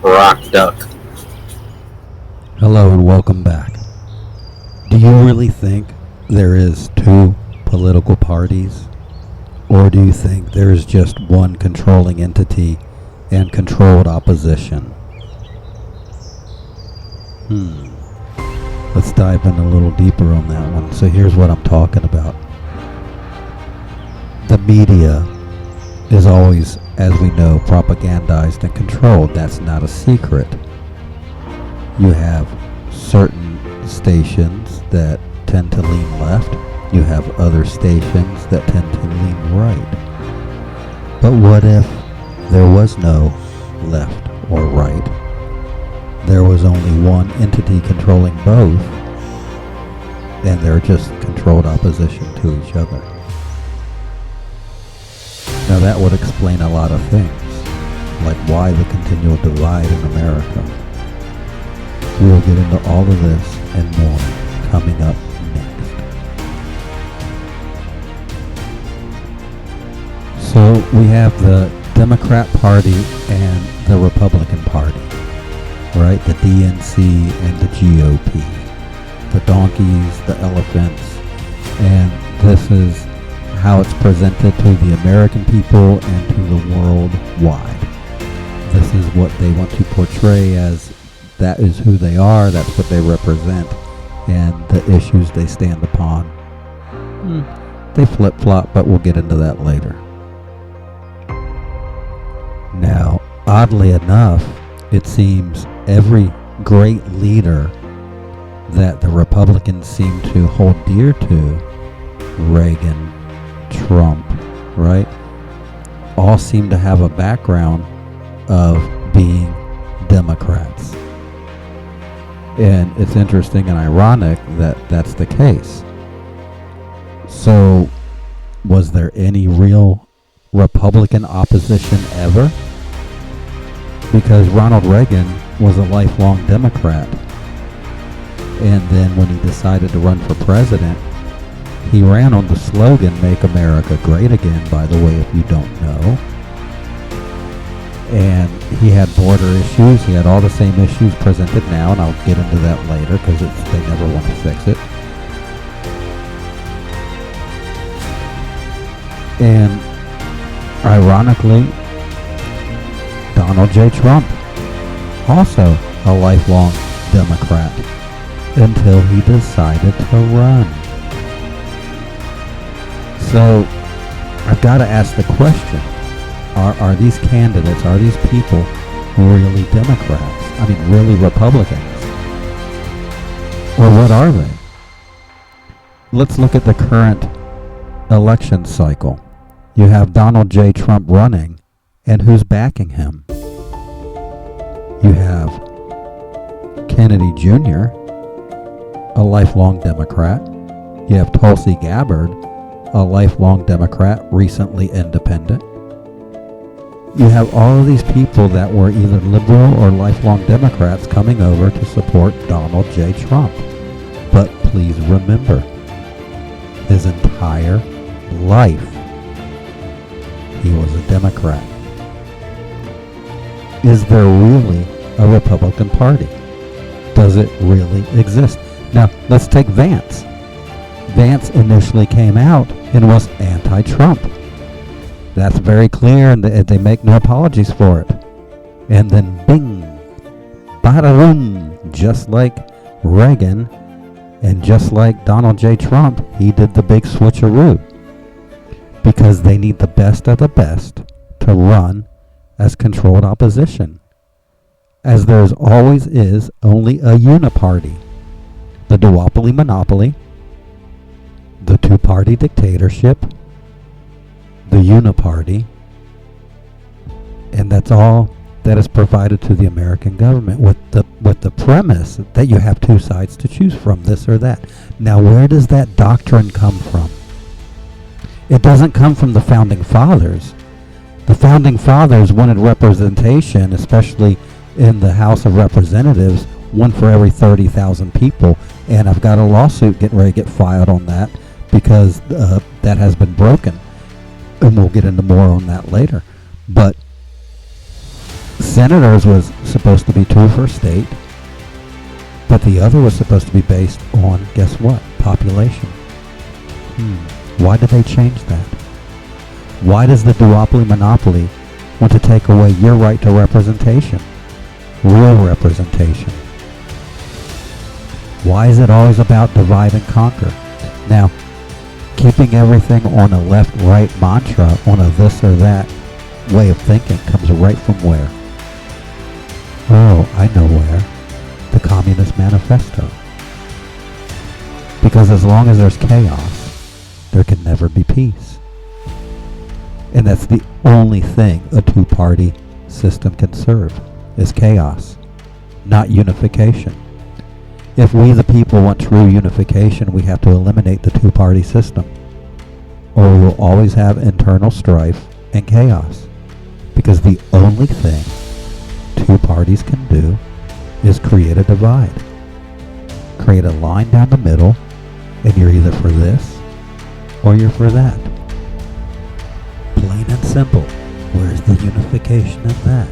Rock Duck. Hello and welcome back. Do you really think there is two political parties? Or do you think there is just one controlling entity and controlled opposition? Let's dive in a little deeper on that one. So here's what I'm talking about. The media is always, as we know, propagandized and controlled. That's not a secret. You have certain stations that tend to lean left. You have other stations that tend to lean right. But what if there was no left or right? There was only one entity controlling both, and they're just controlled opposition to each other. Now that would explain a lot of things, like why the continual divide in America. We will get into all of this and more coming up next. So we have the Democrat Party and the Republican Party, right? The DNC and the GOP. The donkeys, the elephants, and this is how it's presented to the American people and to the world wide. This is what they want to portray as that is who they are, that's what they represent, and the issues they stand upon. They flip-flop, but we'll get into that later. Now, oddly enough, it seems every great leader that the Republicans seem to hold dear to, Reagan, Trump, right, all seem to have a background of being Democrats. And it's interesting and ironic that that's the case. So, was there any real Republican opposition ever? Because Ronald Reagan was a lifelong Democrat. And then when he decided to run for president, he ran on the slogan, "Make America Great Again," by the way, if you don't know. And he had border issues. He had all the same issues presented now, and I'll get into that later because they never want to fix it. And ironically, Donald J. Trump, also a lifelong Democrat, until he decided to run. So, I've got to ask the question, are these candidates, are these people really Democrats? I mean, really Republicans? Or what are they? Let's look at the current election cycle. You have Donald J. Trump running, and who's backing him? You have Kennedy Jr., a lifelong Democrat. You have Tulsi Gabbard, a lifelong Democrat, recently independent. You have all of these people that were either liberal or lifelong Democrats coming over to support Donald J. Trump. But please remember, his entire life, he was a Democrat. Is there really a Republican Party? Does it really exist? Now, let's take Vance. Vance initially came out and was anti-Trump. That's very clear, and they make no apologies for it. And then bing, bada-boom, just like Reagan and just like Donald J. Trump, he did the big switcheroo. Because they need the best of the best to run as controlled opposition. As there always is only a uniparty. The duopoly monopoly, the two-party dictatorship, the uniparty, and that's all that is provided to the American government with the premise that you have two sides to choose from, this or that. Now, where does that doctrine come from? It doesn't come from the Founding Fathers. The Founding Fathers wanted representation, especially in the House of Representatives, one for every 30,000 people, and I've got a lawsuit getting ready to get filed on that because that has been broken, and we'll get into more on that later. But senators was supposed to be true for a state, but the other was supposed to be based on, guess what? Population. Why did they change that? Why does the duopoly monopoly want to take away your right to representation? Real representation. Why is it always about divide and conquer? Now, keeping everything on a left-right mantra, on a this or that way of thinking comes right from where? Oh, I know where. The Communist Manifesto. Because as long as there's chaos, there can never be peace. And that's the only thing a two-party system can serve, is chaos, not unification. If we the people want true unification, we have to eliminate the two-party system, or we will always have internal strife and chaos. Because the only thing two parties can do is create a divide. Create a line down the middle, and you're either for this or you're for that. Plain and simple. Where's the unification in that?